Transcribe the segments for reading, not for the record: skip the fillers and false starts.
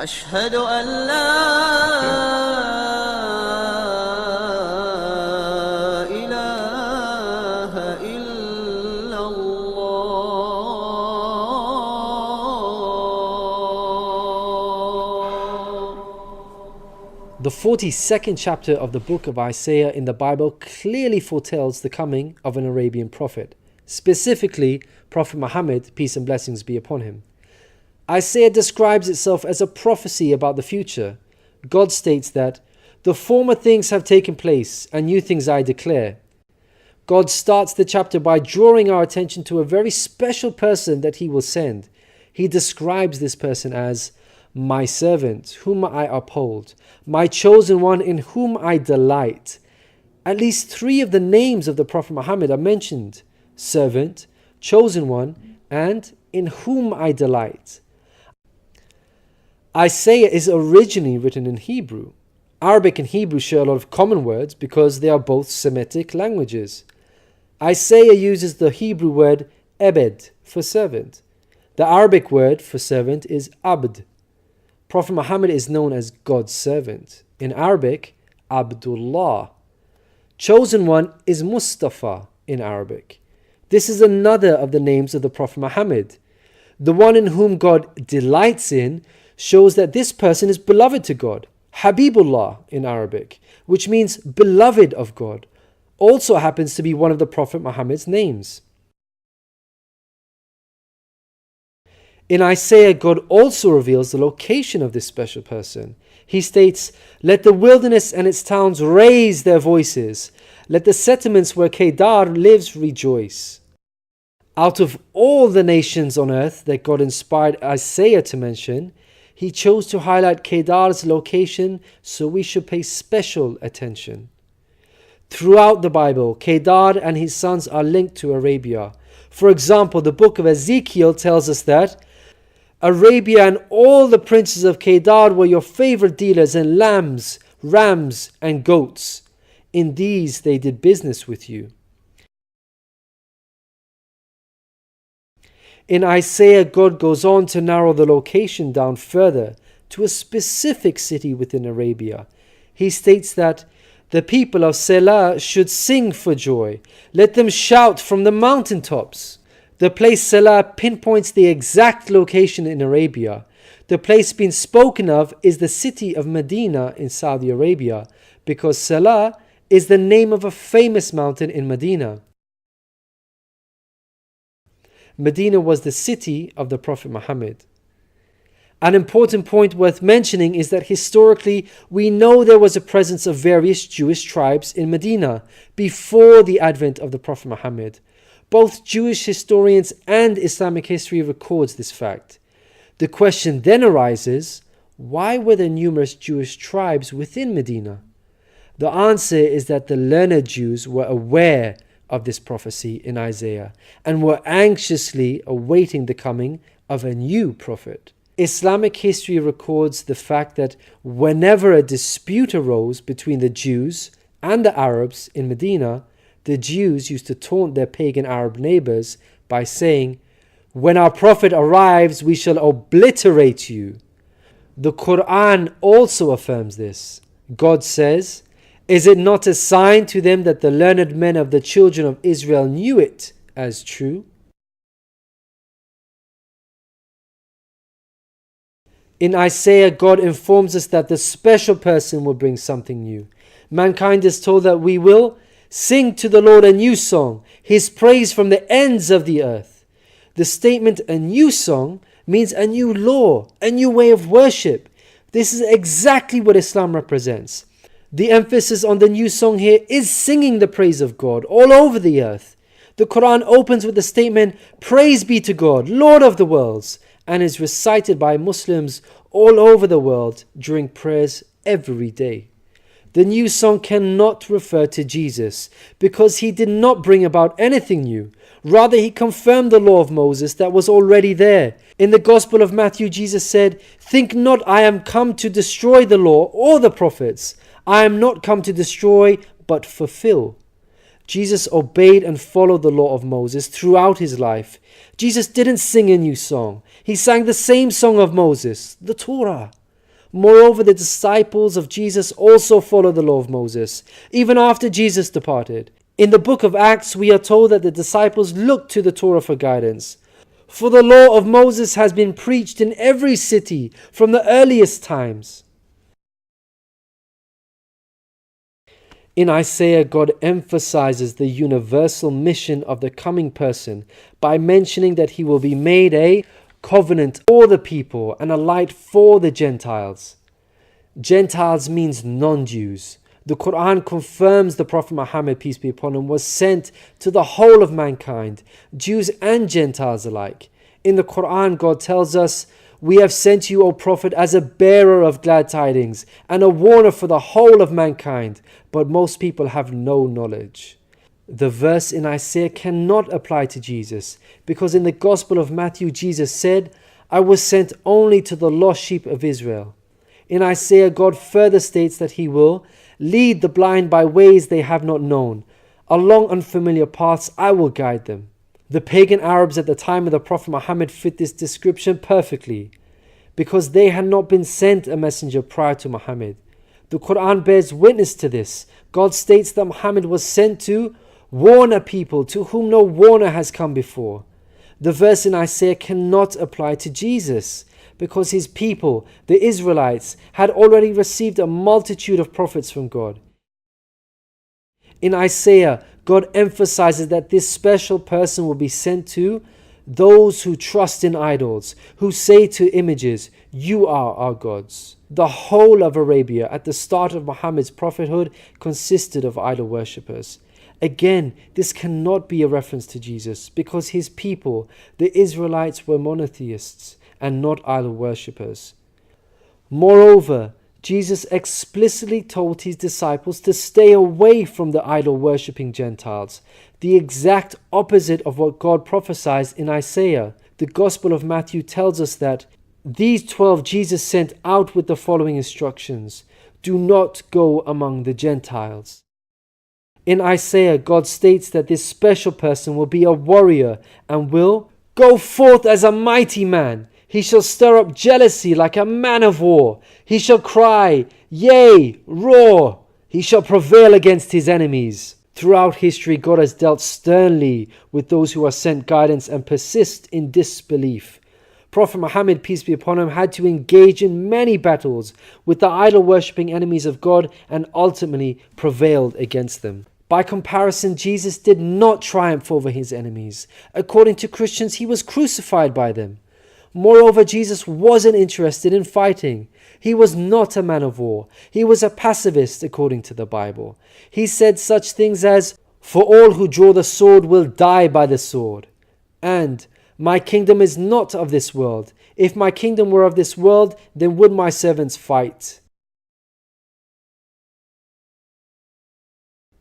أشهد أن لا إله إلا الله. The 42nd chapter of the book of Isaiah in the Bible clearly foretells the coming of an Arabian prophet, specifically Prophet Muhammad, peace and blessings be upon him. Isaiah describes itself as a prophecy about the future. God states that, "The former things have taken place, and new things I declare." God starts the chapter by drawing our attention to a very special person that he will send. He describes this person as my servant, whom I uphold, my chosen one in whom I delight. At least 3 of the names of the Prophet Muhammad are mentioned: servant, chosen one, and in whom I delight. Isaiah is originally written in Hebrew. Arabic and Hebrew share a lot of common words because they are both Semitic languages. Isaiah uses the Hebrew word ebed for servant. The Arabic word for servant is abd. Prophet Muhammad is known as God's servant. In Arabic, Abdullah. Chosen one is Mustafa in Arabic. This is another of the names of the Prophet Muhammad. The one in whom God delights in shows that this person is beloved to God. Habibullah in Arabic, which means beloved of God, also happens to be one of the Prophet Muhammad's names. In Isaiah, God also reveals the location of this special person. He states, "Let the wilderness and its towns raise their voices. Let the settlements where Kedar lives rejoice." Out of all the nations on earth that God inspired Isaiah to mention, he chose to highlight Kedar's location, so we should pay special attention. Throughout the Bible, Kedar and his sons are linked to Arabia. For example, the book of Ezekiel tells us that Arabia and all the princes of Kedar were your favorite dealers in lambs, rams, and goats. In these they did business with you. In Isaiah, God goes on to narrow the location down further to a specific city within Arabia. He states that the people of Selah should sing for joy. Let them shout from the mountaintops. The place Selah pinpoints the exact location in Arabia. The place being spoken of is the city of Medina in Saudi Arabia, because Selah is the name of a famous mountain in Medina. Medina was the city of the Prophet Muhammad. An important point worth mentioning is that historically we know there was a presence of various Jewish tribes in Medina before the advent of the Prophet Muhammad. Both Jewish historians and Islamic history records this fact. The question then arises, why were there numerous Jewish tribes within Medina? The answer is that the learned Jews were aware of this prophecy in Isaiah and were anxiously awaiting the coming of a new prophet. Islamic history records the fact that whenever a dispute arose between the Jews and the Arabs in Medina, the Jews used to taunt their pagan Arab neighbors by saying, "When our prophet arrives, we shall obliterate you." The Quran also affirms this. God says, "Is it not a sign to them that the learned men of the children of Israel knew it as true?" In Isaiah, God informs us that the special person will bring something new. Mankind is told that we will sing to the Lord a new song, His praise from the ends of the earth. The statement "a new song" means a new law, a new way of worship. This is exactly what Islam represents. The emphasis on the new song here is singing the praise of God all over the earth. The Quran opens with the statement, "Praise be to God, Lord of the worlds," and is recited by Muslims all over the world during prayers every day. The new song cannot refer to Jesus because he did not bring about anything new. Rather, he confirmed the law of Moses that was already there. In the Gospel of Matthew, Jesus said, "Think not I am come to destroy the law or the prophets. I am not come to destroy, but fulfill." Jesus obeyed and followed the law of Moses throughout his life. Jesus didn't sing a new song. He sang the same song of Moses, the Torah. Moreover, the disciples of Jesus also followed the law of Moses, even after Jesus departed. In the book of Acts, we are told that the disciples looked to the Torah for guidance. For the law of Moses has been preached in every city from the earliest times. In Isaiah, God emphasizes the universal mission of the coming person by mentioning that he will be made a covenant for the people and a light for the Gentiles. Gentiles means non-Jews. The Quran confirms the Prophet Muhammad, peace be upon him, was sent to the whole of mankind, Jews and Gentiles alike. In the Quran, God tells us, "We have sent you, O Prophet, as a bearer of glad tidings and a warner for the whole of mankind, but most people have no knowledge." The verse in Isaiah cannot apply to Jesus, because in the Gospel of Matthew, Jesus said, "I was sent only to the lost sheep of Israel." In Isaiah, God further states that He will lead the blind by ways they have not known. Along unfamiliar paths I will guide them. The pagan Arabs at the time of the Prophet Muhammad fit this description perfectly, because they had not been sent a messenger prior to Muhammad. The Quran bears witness to this. God states that Muhammad was sent to warn a people to whom no warner has come before. The verse in Isaiah cannot apply to Jesus, because his people, the Israelites, had already received a multitude of prophets from God. In Isaiah, God emphasizes that this special person will be sent to those who trust in idols, who say to images, "You are our gods." The whole of Arabia at the start of Muhammad's prophethood consisted of idol worshippers. Again, this cannot be a reference to Jesus, because his people, the Israelites, were monotheists and not idol worshippers. Moreover, Jesus explicitly told his disciples to stay away from the idol worshipping Gentiles, the exact opposite of what God prophesied in Isaiah. The Gospel of Matthew tells us that these 12 Jesus sent out with the following instructions: "Do not go among the Gentiles." In Isaiah, God states that this special person will be a warrior and will go forth as a mighty man. He shall stir up jealousy like a man of war. He shall cry, yea, roar. He shall prevail against his enemies. Throughout history, God has dealt sternly with those who are sent guidance and persist in disbelief. Prophet Muhammad, peace be upon him, had to engage in many battles with the idol-worshipping enemies of God and ultimately prevailed against them. By comparison, Jesus did not triumph over his enemies. According to Christians, he was crucified by them. Moreover, Jesus wasn't interested in fighting. He was not a man of war. He was a pacifist, according to the Bible. He said such things as, "For all who draw the sword will die by the sword," and "My kingdom is not of this world. If my kingdom were of this world, then would my servants fight."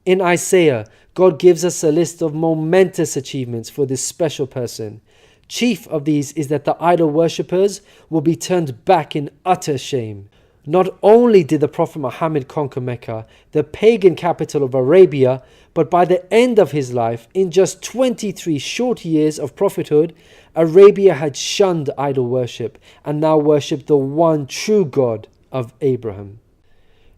In Isaiah, God gives us a list of momentous achievements for this special person. Chief of these is that the idol worshippers will be turned back in utter shame. Not only did the Prophet Muhammad conquer Mecca, the pagan capital of Arabia, but by the end of his life, in just 23 short years of prophethood, Arabia had shunned idol worship and now worshipped the one true God of Abraham.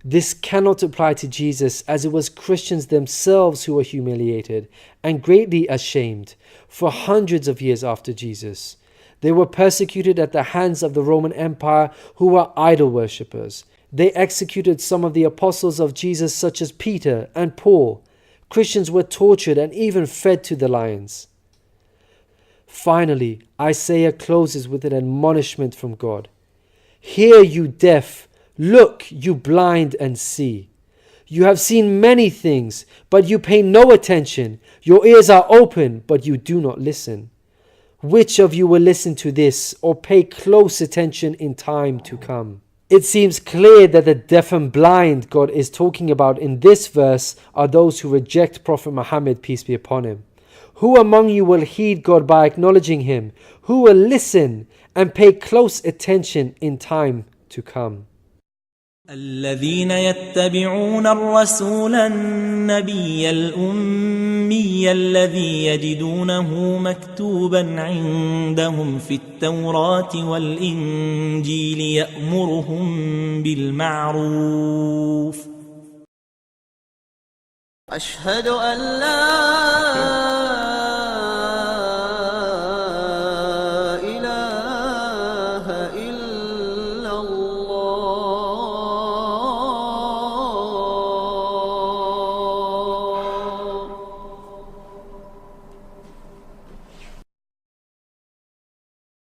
This cannot apply to Jesus, as it was Christians themselves who were humiliated and greatly ashamed for hundreds of years after Jesus. They were persecuted at the hands of the Roman Empire, who were idol worshippers. They executed some of the apostles of Jesus, such as Peter and Paul. Christians were tortured and even fed to the lions. Finally, Isaiah closes with an admonishment from God. "Hear, you deaf. Look, you blind, and see. You have seen many things, but you pay no attention. Your ears are open, but you do not listen. Which of you will listen to this or pay close attention in time to come?" It seems clear that the deaf and blind God is talking about in this verse are those who reject Prophet Muhammad, peace be upon him. Who among you will heed God by acknowledging him? Who will listen and pay close attention in time to come? الذين يتبعون الرسول النبي الأمي الذي يجدونه مكتوبا عندهم في التوراة والإنجيل يأمرهم بالمعروف أشهد أن لا